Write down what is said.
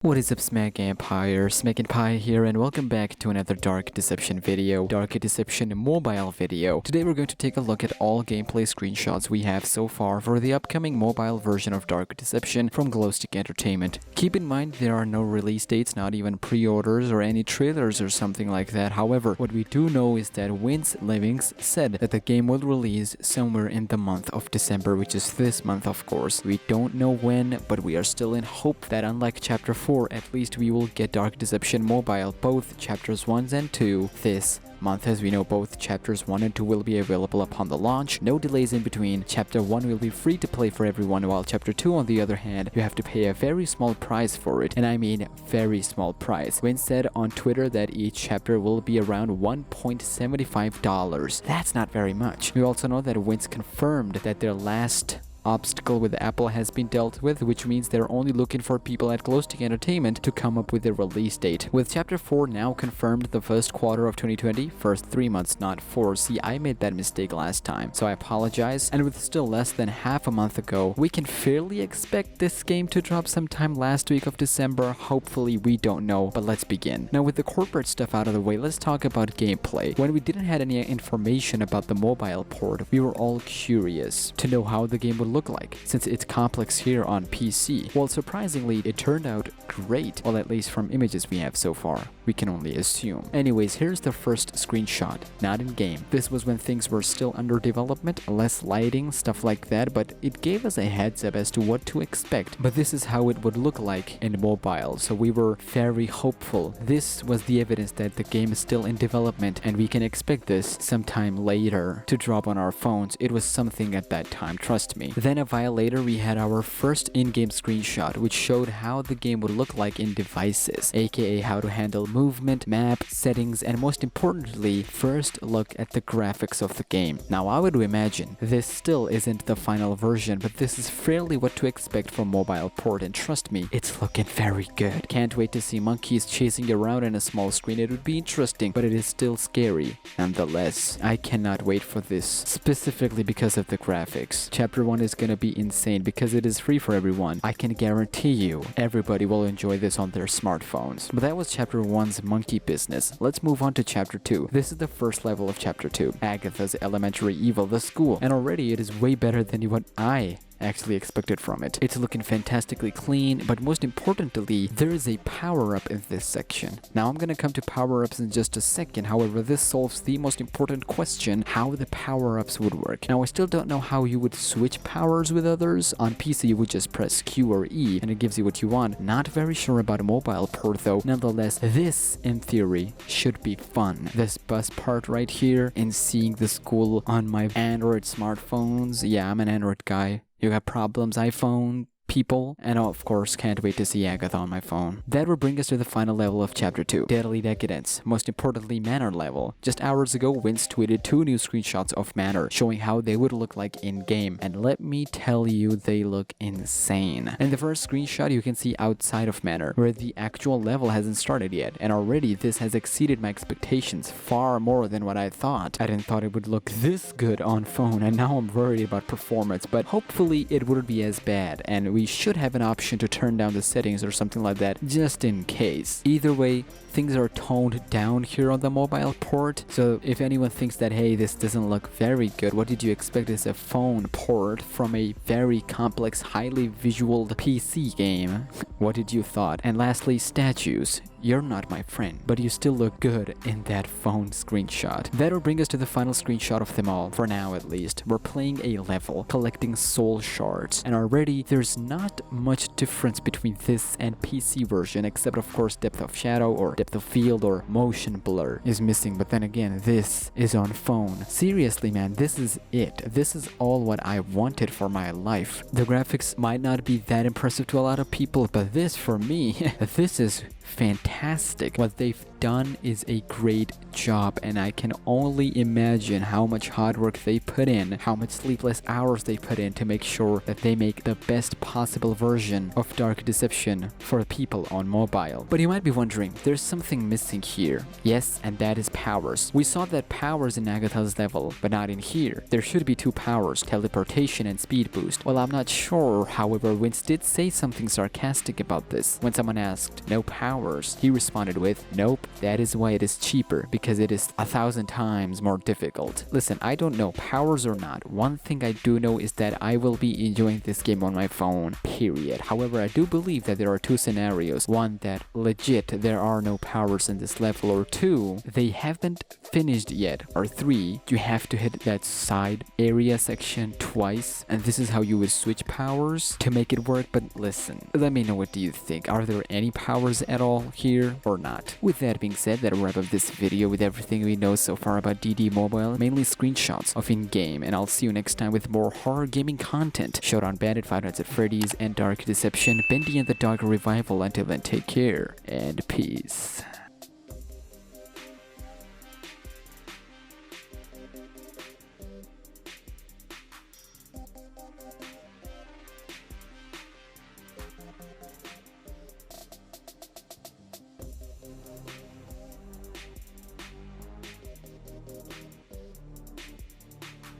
What is up, SmackNPie here, and welcome back to another Dark Deception video, Dark Deception mobile video. Today we're going to take a look at all gameplay screenshots we have so far for the upcoming mobile version of Dark Deception from Glowstick Entertainment. Keep in mind there are no release dates, not even pre-orders or any trailers or something like that. However, what we do know is that Vince Livings said that the game will release somewhere in the month of December, which is this month of course. We don't know when, but we are still in hope that unlike Chapter 4, at least we will get Dark Deception Mobile, both Chapters 1 and 2, this month. As we know, both Chapters 1 and 2 will be available upon the launch. No delays in between. Chapter 1 will be free to play for everyone, while Chapter 2, on the other hand, you have to pay a very small price for it. And I mean very small price. Vince said on Twitter that each chapter will be around $1.75. That's not very much. We also know that Vince confirmed that their last obstacle with Apple has been dealt with, which means they're only looking for people at Glowstick Entertainment to come up with a release date. With Chapter 4 now confirmed the first quarter of 2020, first 3 months, not 4. See, I made that mistake last time, so I apologize. And with still less than half a month ago, we can fairly expect this game to drop sometime last week of December. Hopefully, we don't know, but let's begin. Now, with the corporate stuff out of the way, let's talk about gameplay. When we didn't have any information about the mobile port, we were all curious to know how the game would look like, since it's complex here on PC. Well, surprisingly, it turned out great. Well, at least from images we have so far. We can only assume. Anyways, here's the first screenshot. Not in game. This was when things were still under development, less lighting, stuff like that, but it gave us a heads up as to what to expect. But this is how it would look like in mobile, so we were very hopeful. This was the evidence that the game is still in development and we can expect this sometime later to drop on our phones. It was something at that time, trust me. Then a while later, we had our first in-game screenshot, which showed how the game would look like in devices, aka how to handle movement, map, settings, and most importantly, first look at the graphics of the game. Now, I would imagine this still isn't the final version, but this is fairly what to expect from mobile port, and trust me, it's looking very good. Can't wait to see monkeys chasing around in a small screen. It would be interesting, but it is still scary. Nonetheless, I cannot wait for this, specifically because of the graphics. Chapter 1 is gonna be insane because it is free for everyone. I can guarantee you everybody will enjoy this on their smartphones. But that was Chapter 1's monkey business. Let's move on to Chapter 2. This is the first level of Chapter 2, Agatha's elementary evil, the school, and already it is way better than what I actually expected from it. It's looking fantastically clean, but most importantly, there is a power-up in this section. Now I'm gonna come to power-ups in just a second. However, this solves the most important question, how the power-ups would work. Now I still don't know how you would switch powers with others. On PC you would just press Q or E and it gives you what you want. Not very sure about a mobile port though. Nonetheless, this in theory should be fun. This bus part right here and seeing the school on my Android smartphones. Yeah, I'm an Android guy. You got problems, iPhone people, and of course can't wait to see Agatha on my phone. That will bring us to the final level of Chapter 2, Deadly Decadence, most importantly Manor level. Just hours ago, Vince tweeted 2 new screenshots of Manor, showing how they would look like in-game, and let me tell you, they look insane. In the first screenshot, you can see outside of Manor, where the actual level hasn't started yet, and already this has exceeded my expectations far more than what I thought. I didn't thought it would look this good on phone, and now I'm worried about performance, but hopefully it wouldn't be as bad, and we should have an option to turn down the settings or something like that, just in case. Either way, things are toned down here on the mobile port, so if anyone thinks that, hey, this doesn't look very good, what did you expect is a phone port from a very complex, highly visual PC game? What did you thought? And lastly, statues. You're not my friend, but you still look good in that phone screenshot. That'll bring us to the final screenshot of them all, for now at least. We're playing a level, collecting soul shards, and already there's not much difference between this and PC version, except of course depth of shadow or depth of field or motion blur is missing, but then again, this is on phone. Seriously man, this is it. This is all what I wanted for my life. The graphics might not be that impressive to a lot of people, but this for me, this is fantastic. What they've done is a great job, and I can only imagine how much hard work they put in, how much sleepless hours they put in to make sure that they make the best possible version of Dark Deception for people on mobile. But you might be wondering, there's something missing here. Yes, and that is powers. We saw that powers in Agatha's level, but not in here. There should be two powers, teleportation and speed boost. Well, I'm not sure, however, Vince did say something sarcastic about this. When someone asked, no powers, he responded with, nope, that is why it is cheaper, because it is 1,000 times more difficult. Listen, I don't know powers or not. One thing I do know is that I will be enjoying this game on my phone, period. However, I do believe that there are two scenarios. One, that legit there are no powers in this level, or two, they haven't finished yet, or three, you have to hit that side area section twice, and this is how you would switch powers to make it work. But listen, let me know, what do you think? Are there any powers at all here or not? With that being said, that'll wrap up this video with everything we know so far about DD Mobile, mainly screenshots of in-game, and I'll see you next time with more horror gaming content. Showdown Bandit, Five Nights at Freddy's, and Dark Deception, Bendy and the Dog Revival. Until then, take care and peace.